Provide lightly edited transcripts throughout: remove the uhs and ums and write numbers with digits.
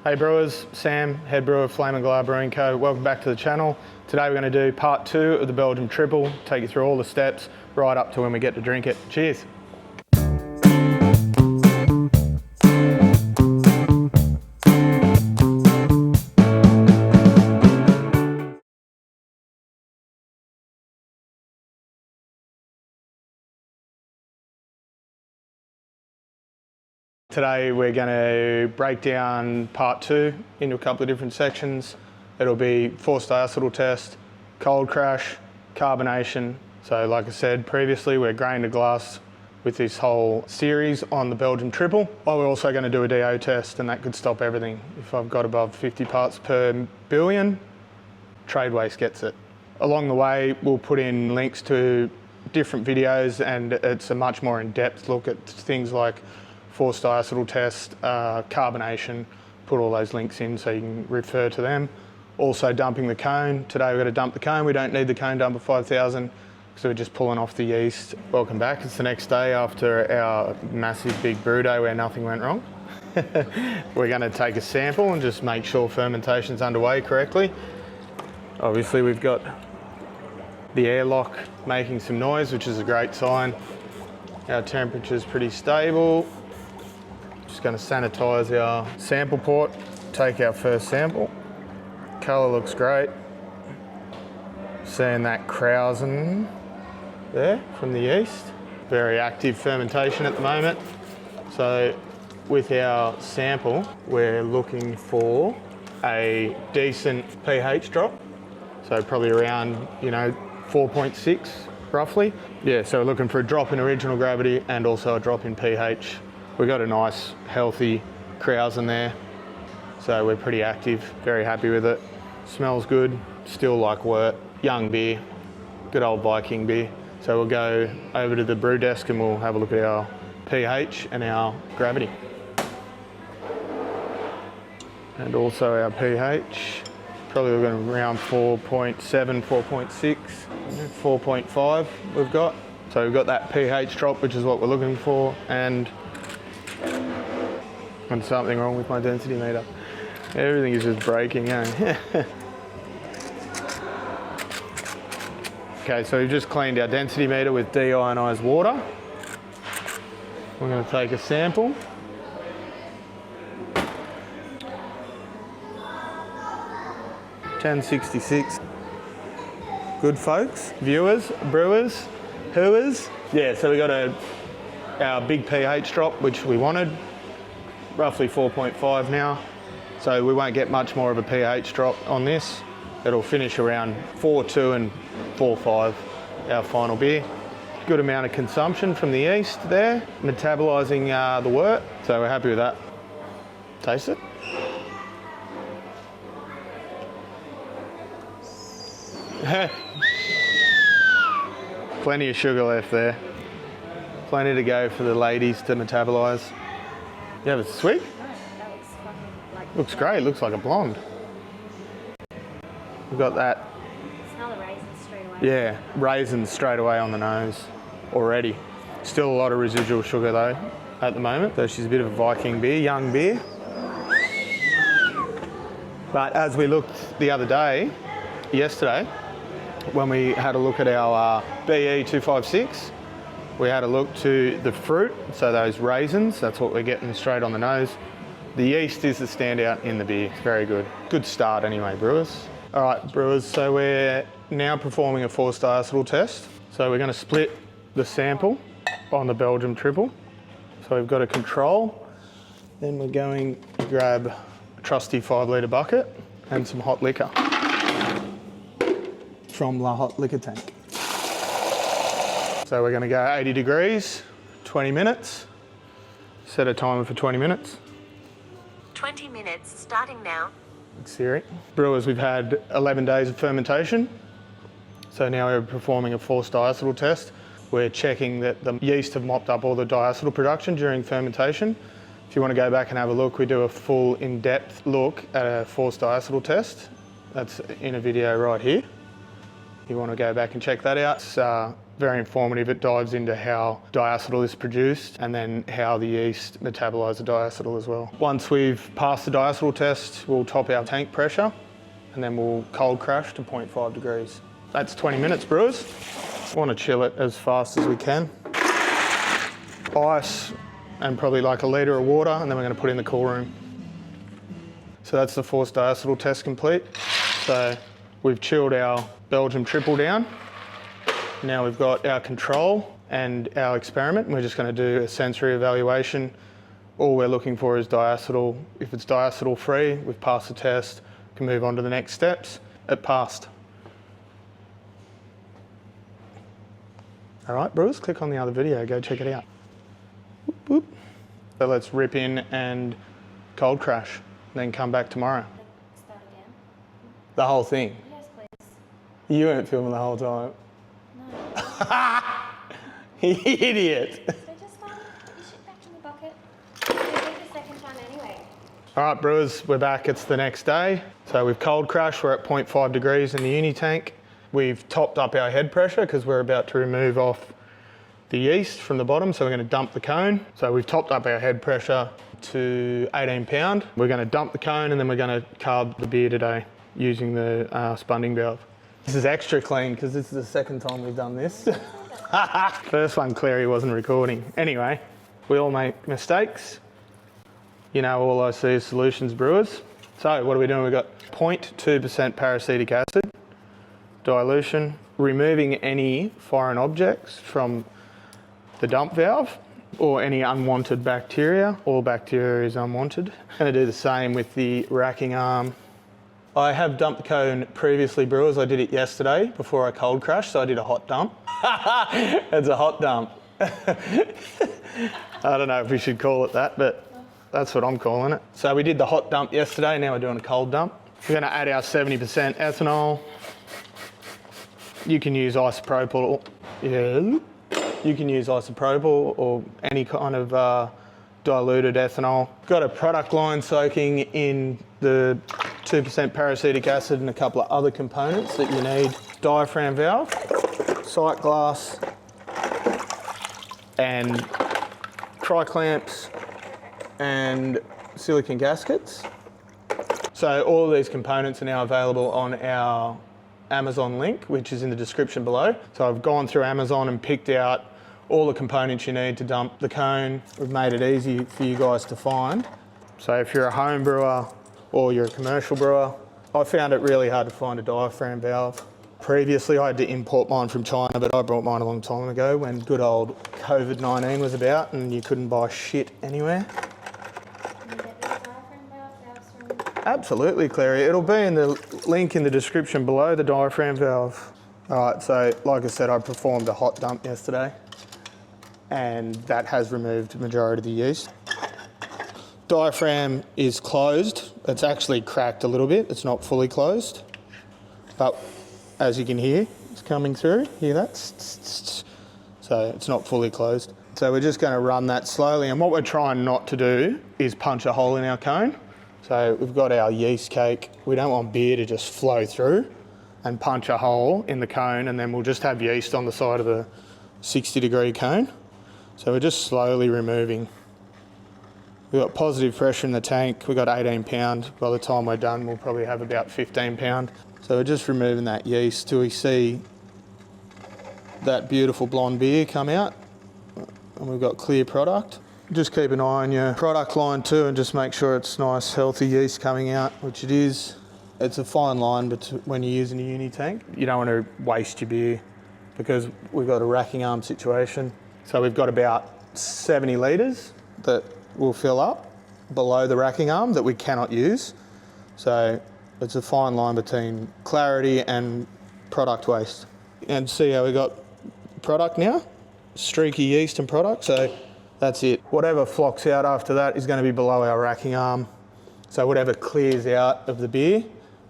Hey brewers, Sam, head brewer of Flamin Galah Brewing Co. Welcome back to the channel. Today we're going to do part 2 of the Belgian Tripel, take you through all the steps right up to when we get to drink it. Cheers. Today we're going to break down part 2 into a couple of different sections. It'll be forced diacetyl test, cold crash, carbonation. So like I said previously, we're grain to glass with this whole series on the Belgian Tripel. Well, we're also going to do a DO test, and that could stop everything. If I've got above 50 parts per billion, trade waste gets it. Along the way, we'll put in links to different videos, and it's a much more in-depth look at things like forced diacetyl test, carbonation. Put all those links in so you can refer to them. Also dumping the cone. Today we're going to dump the cone. We don't need the cone dump at 5,000 because we're just pulling off the yeast. Welcome back. It's the next day after our massive big brew day where nothing went wrong. We're going to take a sample and just make sure fermentation's underway correctly. Obviously we've got the airlock making some noise, which is a great sign. Our temperature's pretty stable. Just going to sanitize our sample port, take our first sample. Colour looks great. Seeing that krausen there from the yeast. Very active fermentation at the moment. So with our sample, we're looking for a decent pH drop. So probably around, 4.6 roughly. Yeah, so we're looking for a drop in original gravity and also a drop in pH. We've got a nice, healthy krausen there. So we're pretty active, very happy with it. Smells good, still like wort. Young beer, good old Viking beer. So we'll go over to the brew desk and we'll have a look at our pH and our gravity. And also our pH. Probably we're going around 4.7, 4.6, 4.5 we've got. So we've got that pH drop, which is what we're looking for, and something wrong with my density meter. Everything is just breaking, eh? Okay, so we've just cleaned our density meter with deionized water. We're going to take a sample. $10.66. Good folks, viewers, brewers, hooers. Yeah, so we got our big pH drop, which we wanted, roughly 4.5 now. So we won't get much more of a pH drop on this. It'll finish around 4.2 and 4.5, our final beer. Good amount of consumption from the yeast there, metabolising the wort, so we're happy with that. Taste it. Plenty of sugar left there. Plenty to go for the ladies to metabolise. You have a swig? That looks fucking like... Looks great, looks like a blonde. We've got that. Smell the raisins straight away. Yeah, raisins straight away on the nose already. Still a lot of residual sugar though at the moment. So she's a bit of a Viking beer, young beer. But as we looked the other day, yesterday, when we had a look at our BE 256, we had a look to the fruit, so those raisins, that's what we're getting straight on the nose. The yeast is the standout in the beer, it's very good. Good start anyway, brewers. All right, brewers, so we're now performing a forced diacetyl test. So we're going to split the sample on the Belgian Tripel. So we've got a control, then we're going to grab a trusty 5-litre bucket and some hot liquor from the hot liquor tank. So we're going to go 80 degrees, 20 minutes. Set a timer for 20 minutes. 20 minutes starting now. Thanks, Siri. Brewers, we've had 11 days of fermentation. So now we're performing a forced diacetyl test. We're checking that the yeast have mopped up all the diacetyl production during fermentation. If you want to go back and have a look, we do a full in-depth look at a forced diacetyl test. That's in a video right here. If you want to go back and check that out, it's very informative. It dives into how diacetyl is produced and then how the yeast metabolize the diacetyl as well. Once we've passed the diacetyl test, we'll top our tank pressure and then we'll cold crash to 0.5 degrees. That's 20 minutes, brewers. Want to chill it as fast as we can. Ice and probably like a litre of water, and then we're going to put it in the cool room. So that's the forced diacetyl test complete. So we've chilled our Belgian Tripel down. Now we've got our control and our experiment, and we're just going to do a sensory evaluation. All we're looking for is diacetyl. If it's diacetyl free, we've passed the test, we can move on to the next steps. It passed. All right, brewers, click on the other video, go check it out. Whoop, whoop. So let's rip in and cold crash, then come back tomorrow. Start again. The whole thing? Yes, please. You weren't filming the whole time. No. Idiot. So just put your shit back in the bucket. You'll do the second time anyway. All right, brewers, we're back. It's the next day. So we've cold crashed. We're at 0.5 degrees in the uni tank. We've topped up our head pressure because we're about to remove off the yeast from the bottom. So we're going to dump the cone. So we've topped up our head pressure to 18 pound. We're going to dump the cone and then we're going to carb the beer today using the spunding valve. This is extra clean because this is the second time we've done this. First one, Clary wasn't recording. Anyway, we all make mistakes. You know, all I see is solutions, brewers. So what are we doing? We've got 0.2% paracetic acid, dilution, removing any foreign objects from the dump valve or any unwanted bacteria. All bacteria is unwanted. Going to do the same with the racking arm. I have dumped the cone previously, brewers. I did it yesterday before I cold crashed, so I did a hot dump. It's a hot dump. I don't know if we should call it that, but that's what I'm calling it. So we did the hot dump yesterday, now we're doing a cold dump. We're going to add our 70% ethanol. You can use isopropyl, you can use isopropyl or any kind of diluted ethanol. Got a product line soaking in the 2% paracetic acid and a couple of other components that you need. Diaphragm valve, sight glass, and tri-clamps and silicon gaskets. So all of these components are now available on our Amazon link, which is in the description below. So I've gone through Amazon and picked out all the components you need to dump the cone. We've made it easy for you guys to find. So if you're a home brewer or you're a commercial brewer, I found it really hard to find a diaphragm valve. Previously I had to import mine from China, but I brought mine a long time ago when good old COVID-19 was about and you couldn't buy shit anywhere. Can you get these diaphragm valves from? Absolutely, Clary. It'll be in the link in the description below, the diaphragm valve. All right, so like I said, I performed a hot dump yesterday and that has removed the majority of the yeast. Diaphragm is closed. It's actually cracked a little bit. It's not fully closed, but as you can hear, it's coming through. Hear that? So it's not fully closed. So we're just going to run that slowly. And what we're trying not to do is punch a hole in our cone. So we've got our yeast cake. We don't want beer to just flow through and punch a hole in the cone, and then we'll just have yeast on the side of the 60-degree cone. So we're just slowly removing. We've got positive pressure in the tank. We've got 18 pound. By the time we're done, we'll probably have about 15 pound. So we're just removing that yeast till we see that beautiful blonde beer come out. And we've got clear product. Just keep an eye on your product line too and just make sure it's nice, healthy yeast coming out, which it is. It's a fine line when you're using a uni tank. You don't want to waste your beer because we've got a racking arm situation. So we've got about 70 litres that will fill up below the racking arm that we cannot use. So it's a fine line between clarity and product waste. And see how we got product now? Streaky yeast and product, so that's it. Whatever flocks out after that is going to be below our racking arm. So whatever clears out of the beer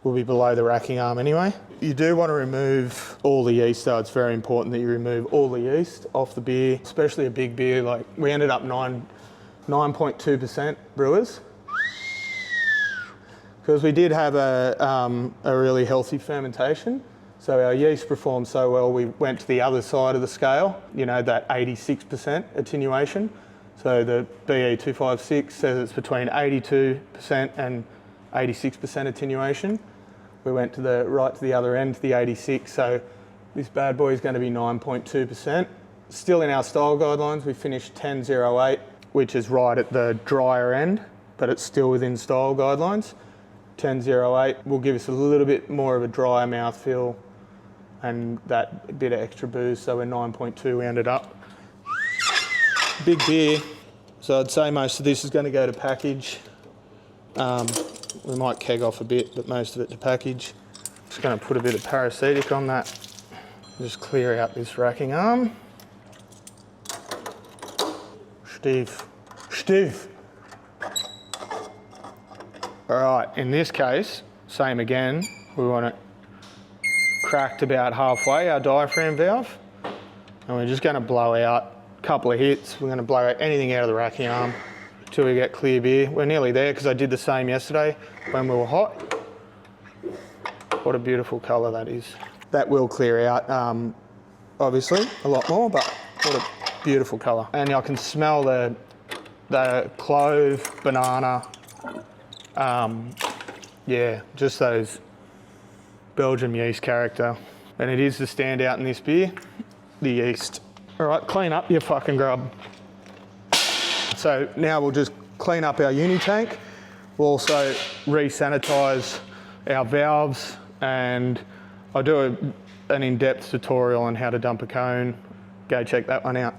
will be below the racking arm anyway. You do want to remove all the yeast though. It's very important that you remove all the yeast off the beer, especially a big beer. Like we ended up 9.2% brewers. Because we did have a really healthy fermentation. So our yeast performed so well, we went to the other side of the scale, you know, that 86% attenuation. So the BE256 says it's between 82% and 86% attenuation. We went to the other end, to the 86, so this bad boy is going to be 9.2%. Still in our style guidelines, we finished 10.08, which is right at the drier end, but it's still within style guidelines. 10.08 will give us a little bit more of a drier mouthfeel and that bit of extra booze, so we're 9.2 we ended up. Big beer, so I'd say most of this is going to go to package. We might keg off a bit, but most of it to package. Just going to put a bit of paracetic on that. Just clear out this racking arm. Stiff. All right, in this case, same again. We want it cracked about halfway, our diaphragm valve. And we're just going to blow out a couple of hits. We're going to blow out anything out of the racking arm till we get clear beer. We're nearly there because I did the same yesterday when we were hot. What a beautiful colour that is. That will clear out, obviously, a lot more, but what a beautiful colour. And I can smell the clove, banana, yeah, just those Belgian yeast character. And it is the standout in this beer, the yeast. All right, clean up your fucking grub. So now we'll just clean up our uni tank. We'll also re-sanitize our valves, and I'll do an in-depth tutorial on how to dump a cone. Go check that one out.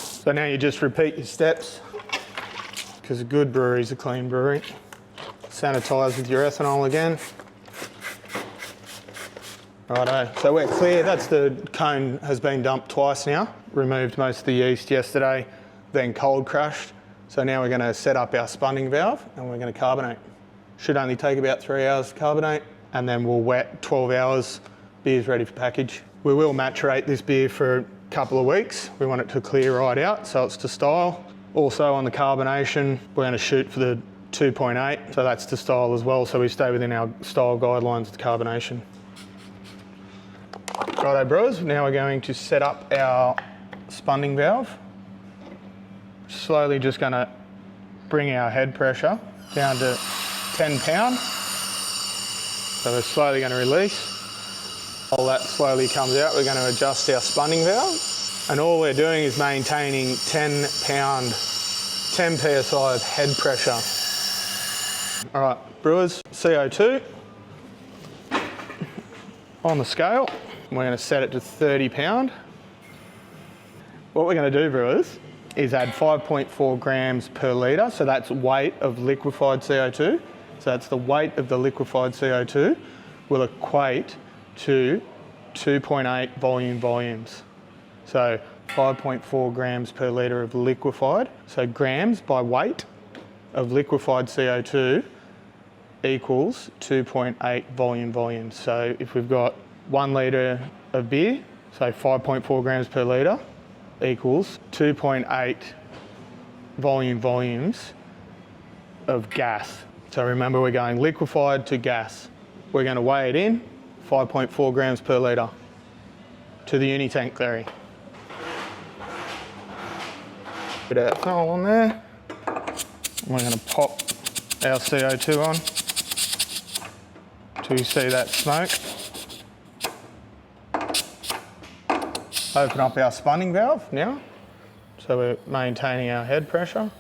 So now you just repeat your steps, because a good brewery is a clean brewery. Sanitize with your ethanol again. Righto, so we're clear. That's the cone has been dumped twice now. Removed most of the yeast yesterday, then cold crushed. So now we're going to set up our spunning valve and we're going to carbonate. Should only take about 3 hours to carbonate, and then we'll wet 12 hours. Beer's ready for package. We will maturate this beer for a couple of weeks. We want it to clear right out so it's to style. Also on the carbonation, we're going to shoot for the 2.8, so that's to style as well, so we stay within our style guidelines with carbonation. Righto brewers, now we're going to set up our spunning valve. Slowly just going to bring our head pressure down to 10 pound. So we're slowly going to release. While that slowly comes out, we're going to adjust our spunning valve. And all we're doing is maintaining 10 pound, 10 PSI of head pressure. All right, brewers, CO2 on the scale. We're going to set it to 30 pound. What we're going to do, brewers, is add 5.4 grams per litre. So that's weight of liquefied CO2. So that's the weight of the liquefied CO2 will equate to 2.8 volumes. So 5.4 grams per litre of liquefied. So grams by weight of liquefied CO2 equals 2.8 volumes. So if we've got 1 litre of beer, so 5.4 grams per litre equals 2.8 volumes of gas. So remember, we're going liquefied to gas. We're going to weigh it in, 5.4 grams per litre to the uni tank clearing. Bit of ethanol on there. We're going to pop our CO2 on till you see that smoke. Open up our spunning valve now. So we're maintaining our head pressure.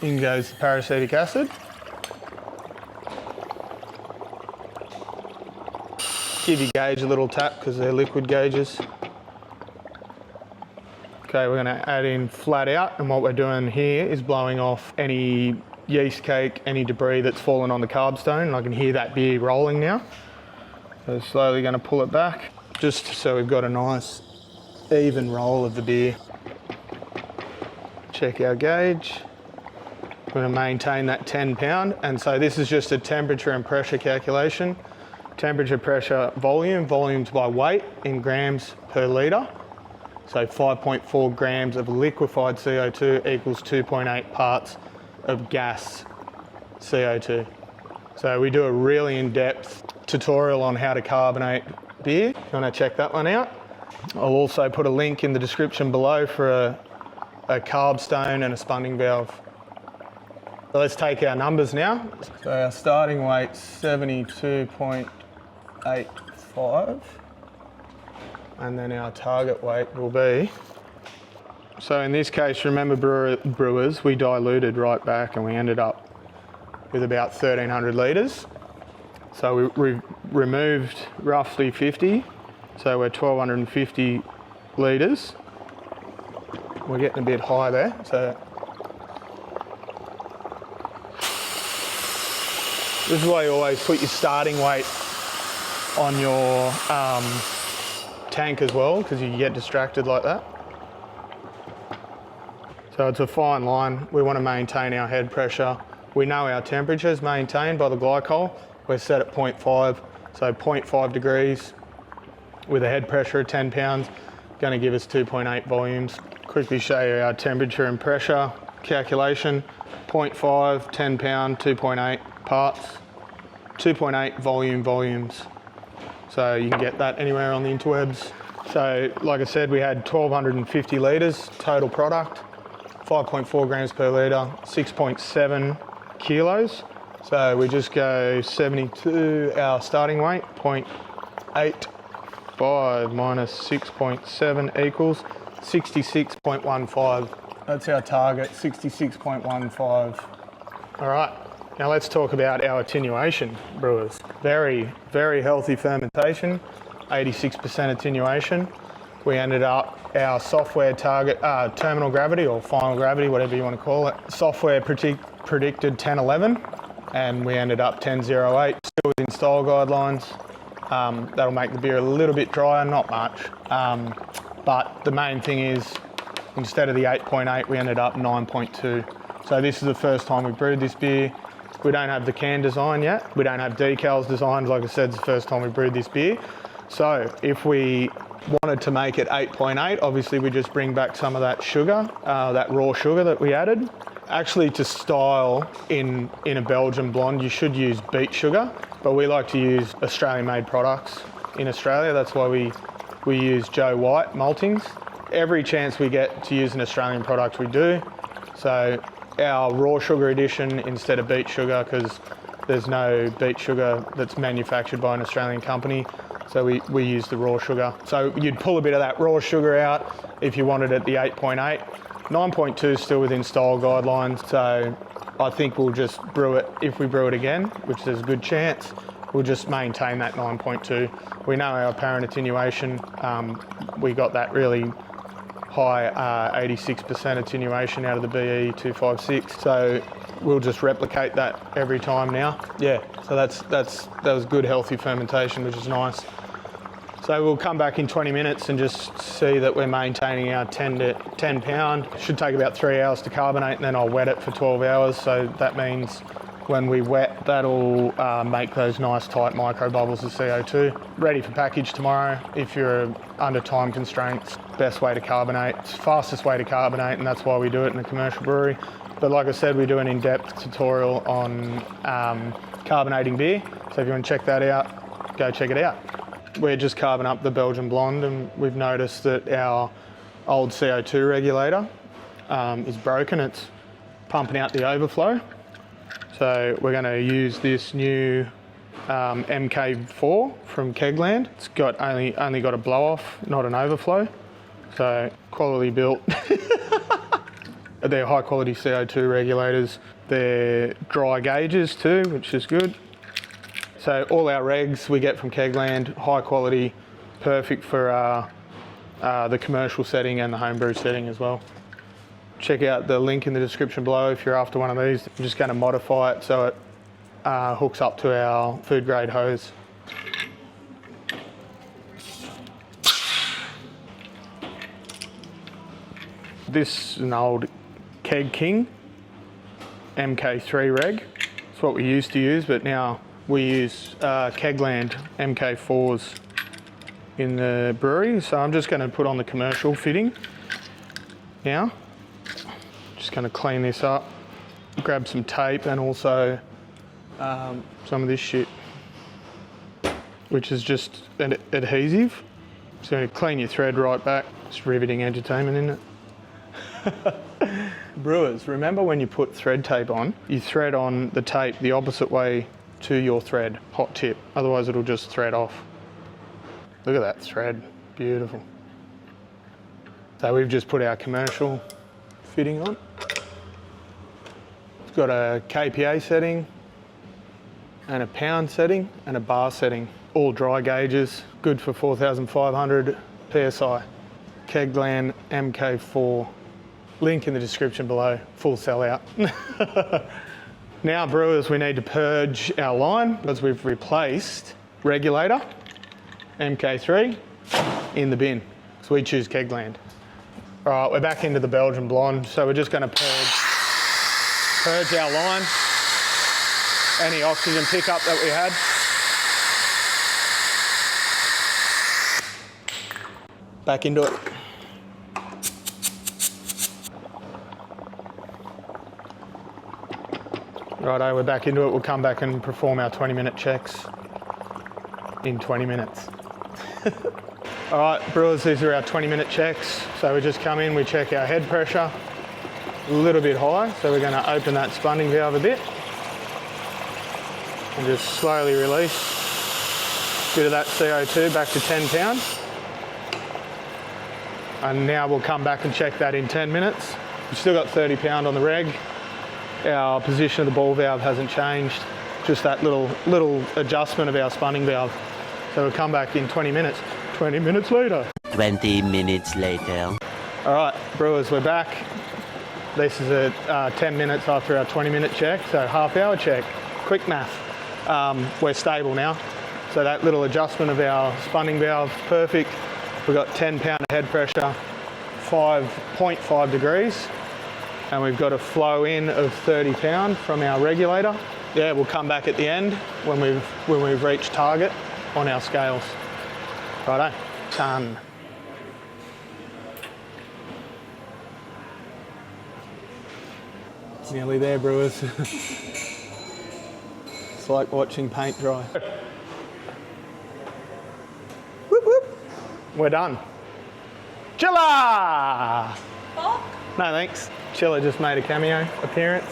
In goes the peracetic acid. Give your gauge a little tap because they're liquid gauges. Okay, we're going to add in flat out, and what we're doing here is blowing off any yeast cake, any debris that's fallen on the carb stone, and I can hear that beer rolling now. So slowly going to pull it back, just so we've got a nice even roll of the beer. Check our gauge. We're going to maintain that 10 pound, and so this is just a temperature and pressure calculation. Temperature, pressure, volumes by weight in grams per litre. So 5.4 grams of liquefied CO2 equals 2.8 parts of gas CO2. So we do a really in-depth tutorial on how to carbonate beer. You want to check that one out? I'll also put a link in the description below for a carb stone and a spunning valve. So let's take our numbers now. So our starting weight's 72.85, and then our target weight will be. So in this case, remember brewers, we diluted right back and we ended up with about 1,300 litres. So we removed roughly 50, so we're 1,250 litres. We're getting a bit high there. So this is why you always put your starting weight on your tank as well, because you can get distracted like that. So it's a fine line. We want to maintain our head pressure. We know our temperature is maintained by the glycol. We're set at 0.5, so 0.5 degrees with a head pressure of 10 pounds, going to give us 2.8 volumes. Quickly show you our temperature and pressure calculation. 0.5, 10 pound, 2.8 parts, 2.8 volumes. So you can get that anywhere on the interwebs. So like I said, we had 1,250 litres total product, 5.4 grams per litre, 6.7 kilos. So we just go 72, our starting weight, 0.85 minus 6.7 equals 66.15. That's our target, 66.15. All right, now let's talk about our attenuation, brewers. Very, very healthy fermentation, 86% attenuation. We ended up, our software target, terminal gravity or final gravity, whatever you want to call it. Software predicted 1011, and we ended up 1008, still within style guidelines. That'll make the beer a little bit drier, not much. But the main thing is, instead of the 8.8, we ended up 9.2. So this is the first time we brewed this beer. We don't have the can design yet. We don't have decals designed. Like I said, it's the first time we brewed this beer. So if we wanted to make it 8.8, obviously we just bring back some of that sugar, that raw sugar that we added. Actually, to style in a Belgian blonde, you should use beet sugar, but we like to use Australian-made products in Australia. That's why we use Joe White maltings. Every chance we get to use an Australian product, we do. So our raw sugar addition instead of beet sugar, because there's no beet sugar that's manufactured by an Australian company. So we use the raw sugar. So you'd pull a bit of that raw sugar out if you wanted it the 8.8. 9.2 is still within style guidelines. So I think we'll just brew it, if we brew it again, which there's a good chance, we'll just maintain that 9.2. We know our apparent attenuation, we got that really high 86% attenuation out of the BE 256. So we'll just replicate that every time now. Yeah, so that was good healthy fermentation, which is nice. So we'll come back in 20 minutes and just see that we're maintaining our 10 pound. Should take about 3 hours to carbonate, and then I'll wet it for 12 hours. So that means when we wet, that'll make those nice tight micro bubbles of CO2. Ready for package tomorrow. If you're under time constraints, best way to carbonate. It's the fastest way to carbonate, and that's why we do it in a commercial brewery. But like I said, we do an in-depth tutorial on carbonating beer. So if you want to check that out, go check it out. We're just carbon up the Belgian Blonde, and we've noticed that our old CO2 regulator is broken. It's pumping out the overflow. So we're going to use this new MK4 from Kegland. It's got only got a blow off, not an overflow. So quality built. They're high quality CO2 regulators. They're dry gauges too, which is good. So all our regs we get from Kegland, high quality, perfect for the commercial setting and the homebrew setting as well. Check out the link in the description below if you're after one of these. I'm just going to modify it so it hooks up to our food grade hose. This is an old Keg King MK3 reg. It's what we used to use, but now we use Kegland MK4s in the brewery. So I'm just going to put on the commercial fitting now. Just going to clean this up, grab some tape and also some of this shit, which is just an adhesive. It's going to clean your thread right back. It's riveting entertainment, isn't it? Brewers, remember when you put thread tape on, you thread on the tape the opposite way to your thread, hot tip. Otherwise it'll just thread off. Look at that thread, beautiful. So we've just put our commercial fitting on. It's got a KPA setting and a pound setting and a bar setting. All dry gauges, good for 4,500 PSI. Kegland MK4. Link in the description below, full sellout. Now brewers, we need to purge our line because we've replaced regulator, MK3, in the bin. So we choose Kegland. All right, we're back into the Belgian Blonde. So we're just gonna purge our line, any oxygen pickup that we had. Back into it. Righto, we're back into it. We'll come back and perform our 20-minute checks in 20 minutes. All right, brewers, these are our 20-minute checks. So we just come in, we check our head pressure, a little bit high. So we're gonna open that spunning valve a bit and just slowly release a bit of that CO2 back to 10 pounds. And now we'll come back and check that in 10 minutes. We've still got 30 pound on the reg. Our position of the ball valve hasn't changed, just that little adjustment of our spunning valve. So we'll come back in 20 minutes. 20 minutes later. 20 minutes later. All right, brewers, we're back. This is 10 minutes after our 20-minute check, so half-hour check. Quick math. We're stable now. So that little adjustment of our spunning valve, perfect. We've got 10 pound of head pressure, 5.5 degrees. And we've got a flow in of 30 pound from our regulator. Yeah, we'll come back at the end when we've reached target on our scales. Righto, done. Nearly there, brewers. It's like watching paint dry. Whoop whoop. We're done. Chilla! Fuck. No thanks. Chilla just made a cameo appearance.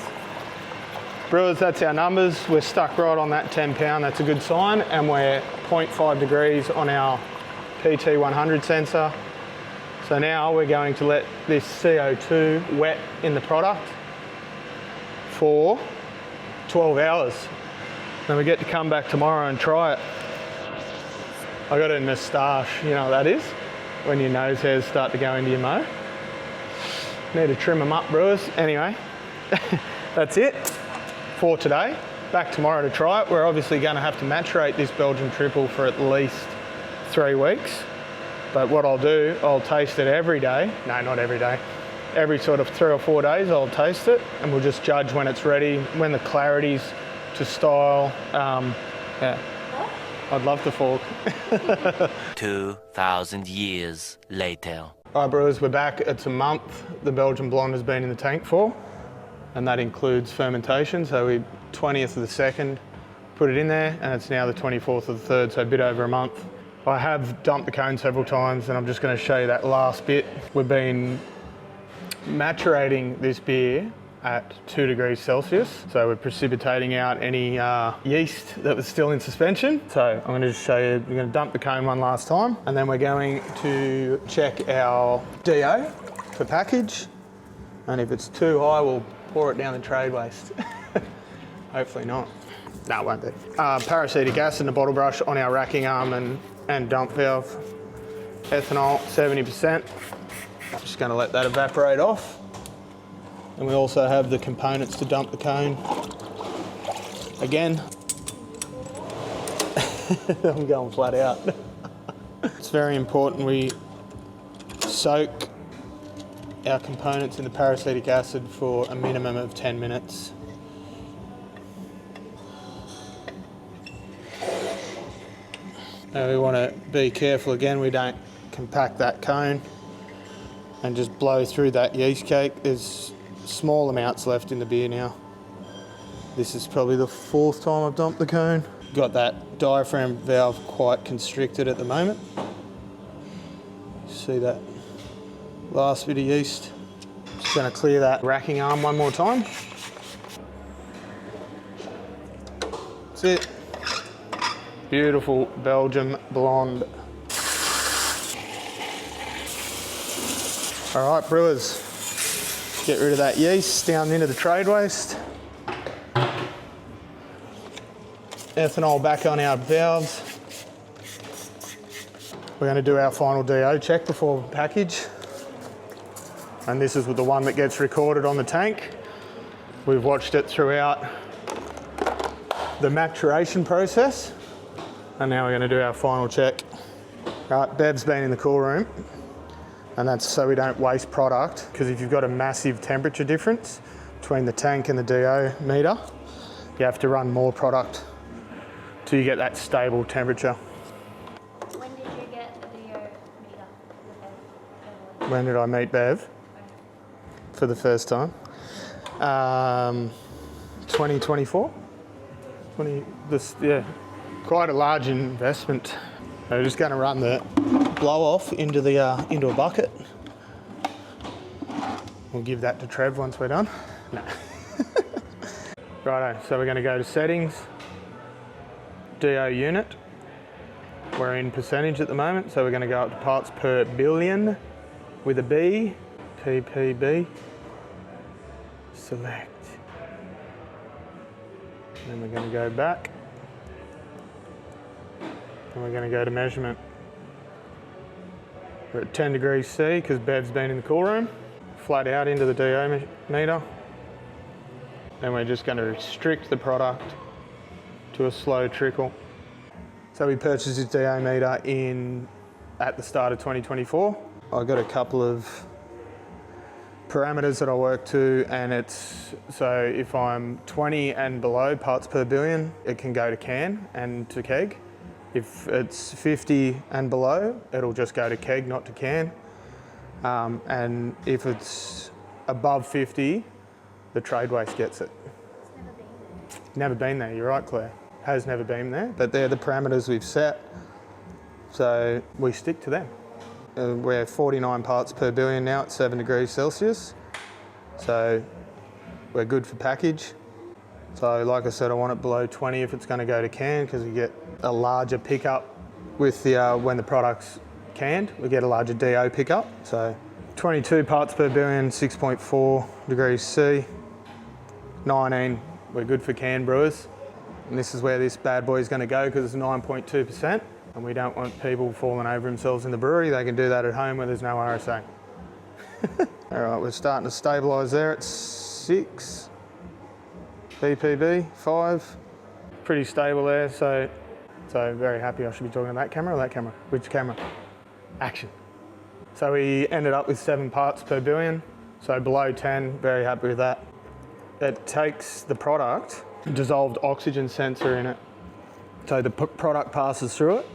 Brewers, that's our numbers. We're stuck right on that 10 pound, that's a good sign. And we're 0.5 degrees on our PT100 sensor. So now we're going to let this CO2 wet in the product for 12 hours. Then we get to come back tomorrow and try it. I got a moustache, you know what that is? When your nose hairs start to go into your mo. Need to trim them up, brewers. Anyway, that's it for today. Back tomorrow to try it. We're obviously going to have to maturate this Belgian triple for at least 3 weeks. But what I'll do, I'll taste it every day. No, not every day. Every sort of 3 or 4 days I'll taste it and we'll just judge when it's ready, when the clarity's to style. Yeah, I'd love to fork. 2,000 years later. All right, brewers, we're back. It's a month the Belgian Blonde has been in the tank for, and that includes fermentation. So we 20th of the 2nd, put it in there, and it's now the 24th of the 3rd, so a bit over a month. I have dumped the cone several times, and I'm just going to show you that last bit. We've been maturating this beer at 2 degrees Celsius. So we're precipitating out any yeast that was still in suspension. So I'm going to just show you, we're going to dump the cone one last time, and then we're going to check our DO for package. And if it's too high, we'll pour it down the trade waste. Hopefully not. No, it won't be. Paracetic acid in the bottle brush on our racking arm and dump valve. Ethanol, 70%. Just going to let that evaporate off. And we also have the components to dump the cone. Again, I'm going flat out. It's very important we soak our components in the paracetic acid for a minimum of 10 minutes. Now we want to be careful again, we don't compact that cone and just blow through that yeast cake. There's small amounts left in the beer now. This is probably the 4th time I've dumped the cone. Got that diaphragm valve quite constricted at the moment. See that last bit of yeast. Just going to clear that racking arm one more time. That's it. Beautiful Belgian blonde. All right, brewers, get rid of that yeast down into the trade waste. Ethanol back on our valves. We're going to do our final DO check before we package. And this is the one that gets recorded on the tank. We've watched it throughout the maturation process. And now we're going to do our final check. Right, Bev's been in the cool room. And that's so we don't waste product, because if you've got a massive temperature difference between the tank and the DO meter, you have to run more product till you get that stable temperature. When did you get the DO meter with Bev? When did I meet Bev? For the first time? 2024? Yeah, quite a large investment. We're just going to run the blow off into a bucket. We'll give that to Trev once we're done. No. Righto, so we're going to go to settings, DO unit. We're in percentage at the moment, so we're going to go up to parts per billion with a B, ppb, select. Then we're going to go back. And we're going to go to measurement. We're at 10 degrees C because Bev's been in the cool room. Flat out into the DO meter. And we're just going to restrict the product to a slow trickle. So we purchased this DO meter at the start of 2024. I got a couple of parameters that I work to, and it's, so if I'm 20 and below parts per billion, it can go to can and to keg. If it's 50 and below, it'll just go to keg, not to can. And if it's above 50, the trade waste gets it. It's never been there. Never been there, you're right, Claire. Has never been there, but they're the parameters we've set, so we stick to them. We're 49 parts per billion now at 7 degrees Celsius, so we're good for package. So like I said, I want it below 20 if it's going to go to can, because we get a larger pickup with the when the product's canned. We get a larger DO pickup. So 22 parts per billion, 6.4 degrees C, 19. We're good for can brewers. And this is where this bad boy is going to go, because it's 9.2%. And we don't want people falling over themselves in the brewery. They can do that at home where there's no RSA. All right, we're starting to stabilise there at 6. BPB, 5. Pretty stable there, so very happy. I should be talking to that camera or that camera? Which camera? Action. So we ended up with 7 parts per billion, so below 10, very happy with that. It takes the product, dissolved oxygen sensor in it, so the product passes through it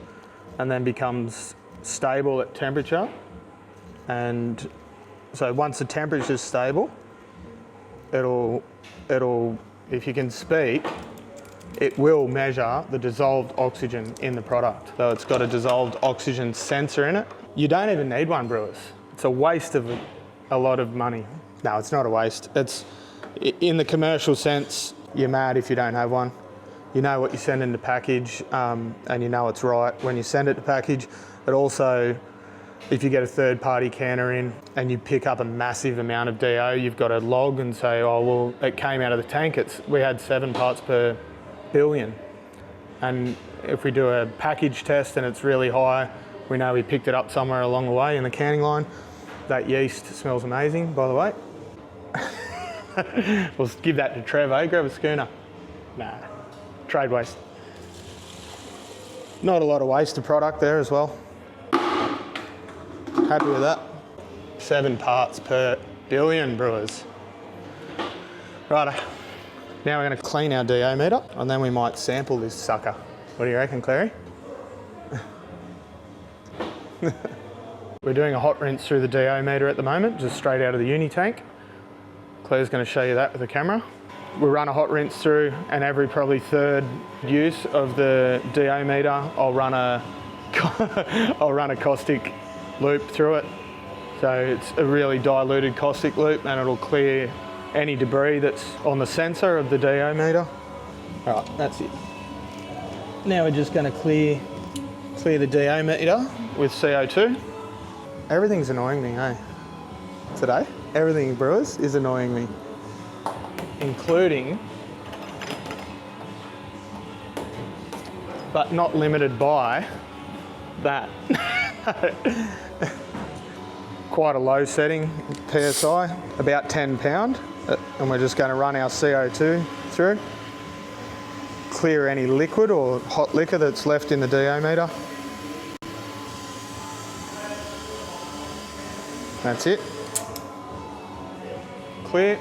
and then becomes stable at temperature. And so once the temperature is stable, it'll, if you can speak, it will measure the dissolved oxygen in the product. So it's got a dissolved oxygen sensor in it. You don't even need one, brewers. It's a waste of a lot of money. No, it's not a waste. It's, in the commercial sense, you're mad if you don't have one. You know what you send in the package, and you know it's right when you send it to package. But also, if you get a third-party canner in and you pick up a massive amount of DO, you've got to log and say, oh, well, it came out of the tank. We had 7 parts per billion. And if we do a package test and it's really high, we know we picked it up somewhere along the way in the canning line. That yeast smells amazing, by the way. We'll give that to Trev, eh? Grab a schooner. Nah, trade waste. Not a lot of waste of product there as well. Happy with that. 7 parts per billion, brewers. Righto. Now we're going to clean our DO meter, and then we might sample this sucker. What do you reckon, Clary? We're doing a hot rinse through the DO meter at the moment, just straight out of the uni tank. Claire's going to show you that with the camera. We run a hot rinse through, and every probably third use of the DO meter, I'll run a caustic loop through it. So it's a really diluted caustic loop, and it'll clear any debris that's on the sensor of the DO meter. All right, that's it. Now we're just going to clear the DO meter with CO2. Everything's annoying me, eh? Today, everything, brewers, is annoying me, including, but not limited by, that. Quite a low setting, PSI, about 10 pound, and we're just going to run our CO2 through, clear any liquid or hot liquor that's left in the DO meter. That's it. Clear.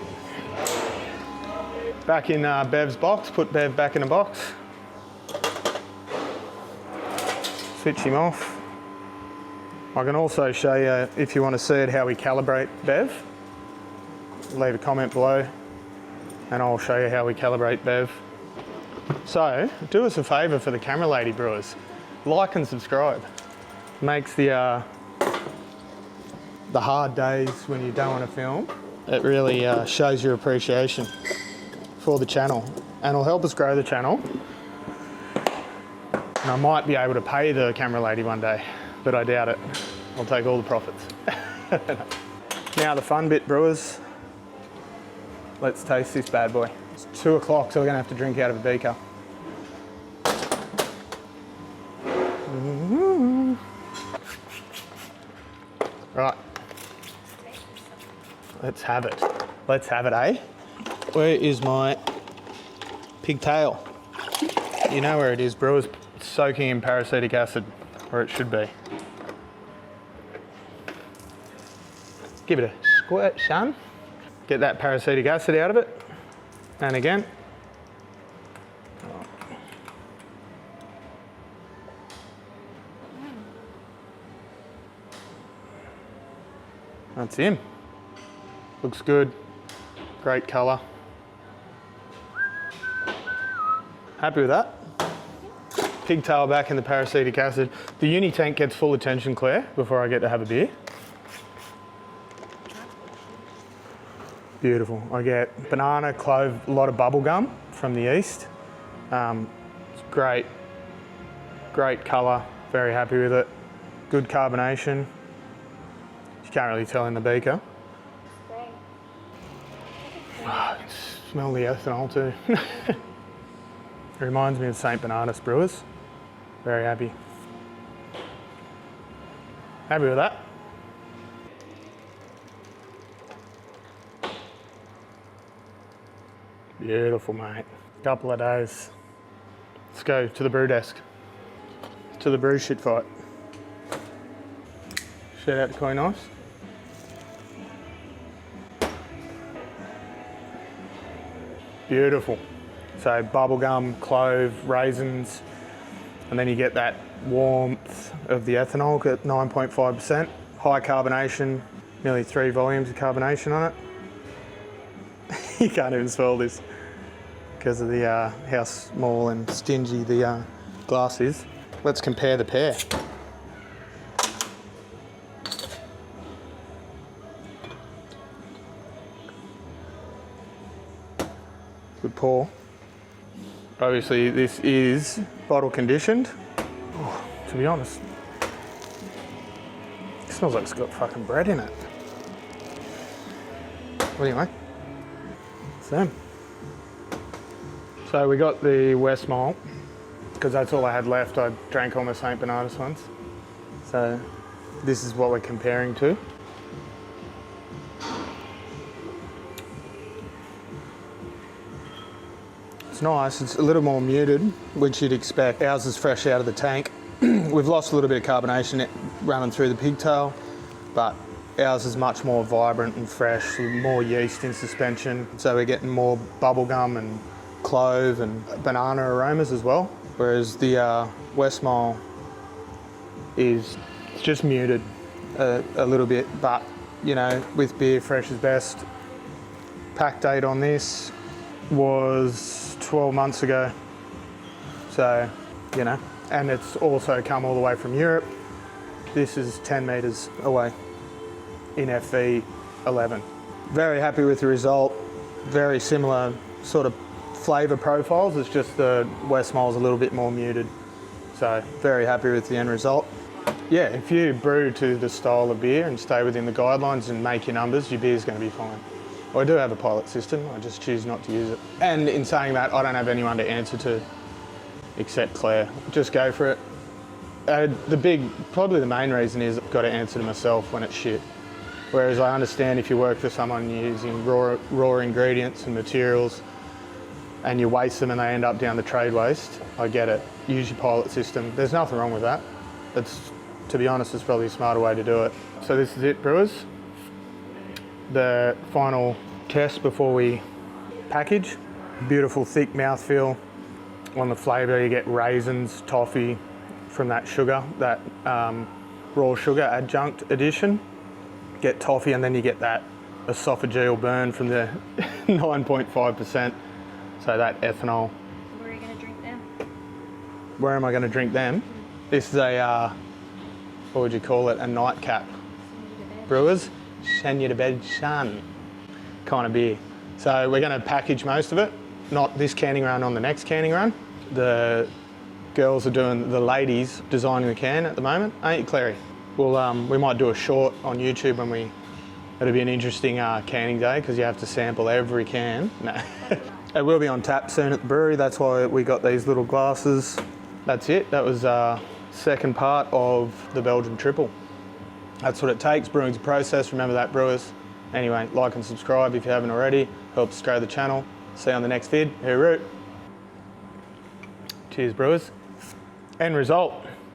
Back in Bev's box, put Bev back in the box. Switch him off. I can also show you, if you want to see it, how we calibrate Bev. Leave a comment below and I'll show you how we calibrate Bev. So, do us a favour for the camera lady brewers. Like and subscribe. Makes the hard days when you don't want to film, it really shows your appreciation for the channel, and it'll help us grow the channel. And I might be able to pay the camera lady one day, but I doubt it. I'll take all the profits. Now the fun bit, brewers. Let's taste this bad boy. It's 2 o'clock, so we're gonna have to drink out of a beaker. Right. Let's have it. Let's have it, eh? Where is my pigtail? You know where it is, brewers. It's soaking in peracetic acid, where it should be. Give it a squirt, son. Get that peracetic acid out of it. And again. That's him. Looks good. Great colour. Happy with that. Pigtail back in the peracetic acid. The uni tank gets full attention, Claire, before I get to have a beer. Beautiful. I get banana, clove, a lot of bubble gum from the east. It's great. Great colour. Very happy with it. Good carbonation. You can't really tell in the beaker. Oh, I can smell the ethanol too. It reminds me of St Bernardus brewers. Very happy. Happy with that. Beautiful, mate. Couple of days. Let's go to the brew desk. To the brew shit fight. Shout out to Koi Knives. Beautiful. So bubblegum, clove, raisins, and then you get that warmth of the ethanol at 9.5%. High carbonation, nearly 3 volumes of carbonation on it. You can't even swirl this because of the how small and stingy the glass is. Let's compare the pair. Good pour. Obviously this is bottle conditioned. Oh, to be honest, it smells like it's got fucking bread in it. But anyway, same. So we got the West Malt, because that's all I had left. I drank all my St Bernardus ones. So this is what we're comparing to. Nice, it's a little more muted, which you'd expect. Ours is fresh out of the tank. We've lost a little bit of carbonation running through the pigtail, but ours is much more vibrant and fresh, with more yeast in suspension. So we're getting more bubblegum and clove and banana aromas as well. Whereas the Westmalle is just muted a little bit, but you know, with beer, fresh is best. Pack date on this, was 12 months ago. So, you know, and it's also come all the way from Europe. This is 10 metres away in FV11. Very happy with the result. Very similar sort of flavour profiles. It's just the West Mole's a little bit more muted. So very happy with the end result. Yeah, if you brew to the style of beer and stay within the guidelines and make your numbers, your beer's going to be fine. I do have a pilot system, I just choose not to use it. And in saying that, I don't have anyone to answer to except Claire. Just go for it. Probably the main reason is I've got to answer to myself when it's shit. Whereas I understand if you work for someone using raw ingredients and materials and you waste them and they end up down the trade waste, I get it. Use your pilot system. There's nothing wrong with that. To be honest, it's probably a smarter way to do it. So this is it, brewers. The final test before we package. Beautiful thick mouthfeel. On the flavour you get raisins, toffee from that sugar, that raw sugar adjunct addition. Get toffee and then you get that esophageal burn from the 9.5%. So that ethanol. Where are you going to drink them? Where am I going to drink them? This is a, what would you call it, a nightcap. Brewers, send you to bed, son, kind of beer. So we're going to package most of it, not this canning run, on the next canning run. The girls are doing, the ladies designing the can at the moment, ain't you, Clary? We might do a short on YouTube when it'll be an interesting canning day because you have to sample every can. No. It will be on tap soon at the brewery, that's why we got these little glasses. That's it, that was second part of the Belgian Tripel. That's what it takes, brewing's a process, remember that, brewers. Anyway, like and subscribe if you haven't already, helps us grow the channel. See you on the next vid, hooroo. Cheers, brewers. End result.